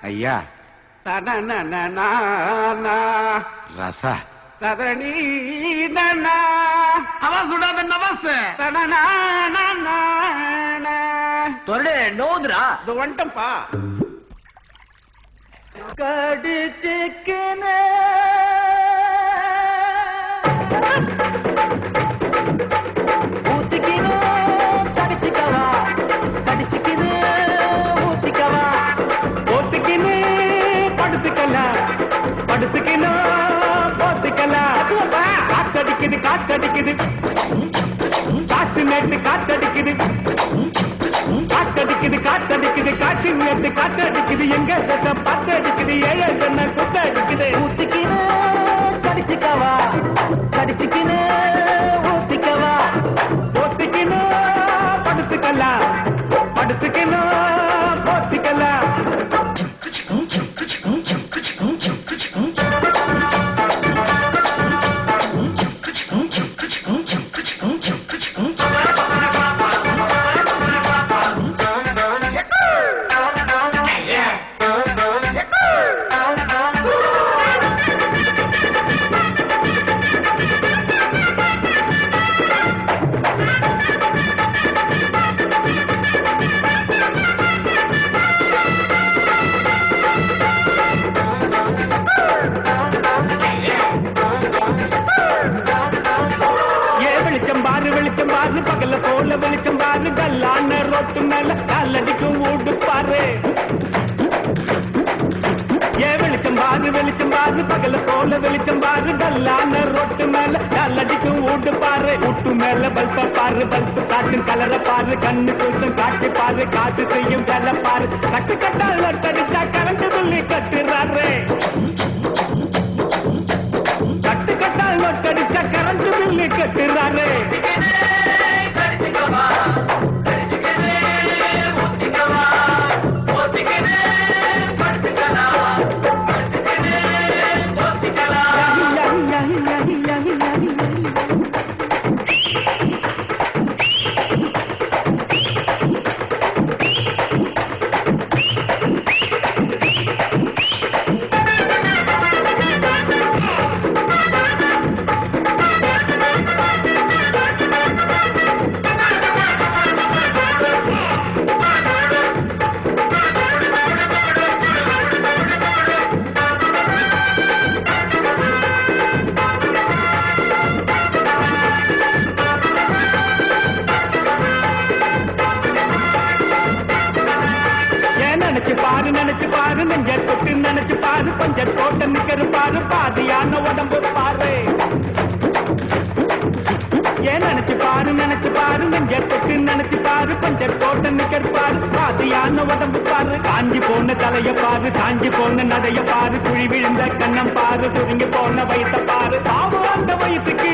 ஐயா ரசா தரணி அவன் சுடாத நவாஸ் தொரடு நோதுரா இது வந்துட்டம்பா கடிச்சுக்கின ஊத்திக்கினு கடிச்சுக்கவா கடிச்சுக்கினு ஊத்திக்கவா ஊத்திக்கினு படுத்துக்கலாம் படுத்துக்கினு போத்துக்கலாம் காத்தடிக்குது காத்தடிக்குது காத்து நேற்று காத்தடிக்குது காத்தடிக்குது காத்தடிக்குது காற்று நேற்று காத்தடிக்குது எங்க பத்தடிக்குது ஏழை சொன்ன குத்தடிக்குது ஊத்திக்கினு கடிச்சுக்கவா கடிச்சுக்கினு ஊத்திக்கவா ஊத்திக்கினு படுத்துக்கலாம் படுத்துக்கினு போத்திக்கலாம் பகல போல வெளிச்சம் பாரு கல்லான ரோட்டு மேல காலடிக்கும் ஊடு பாரு ஏ வெளிச்சம் பாரு பகல போல வெளிச்சம் பாரு கல்லான ரோட்டு மேல காலடிக்கும் ஊடு பாரு ஊட்டு மேல பல்ப பாரு பல்பு காட்டின் கலர பாரு கண்ணு கூட்டம் காட்சி பாரு காசு செய்யும் வேலை பாரு கட்டு கட்டால் கடிச்சா கரண்டு சொல்லி கட்டுறாரு கட்டு கட்டால் கடிச்சா கரண்டு சொல்லி கட்டுறாரு நினைச்சு பாரு நெஞ்ச தொட்டு நினைச்சு பாரு கொஞ்ச தோட்ட நிக்கிற பாரு பாதியான உடம்பு பாரு ஏன் நினைச்சு பாரு நெஞ்ச தொட்டு நினைச்சு பாரு கொஞ்ச தோட்ட நிக்கிற பாரு பாதியான உடம்பு பாரு காஞ்சி போன தலைய பாரு காஞ்சி போன நடைய பாரு குழி விழுந்த கண்ணம் பாரு சுருங்கி போன வயிற்ற பாரு பாவு அந்த வயிற்றுக்கு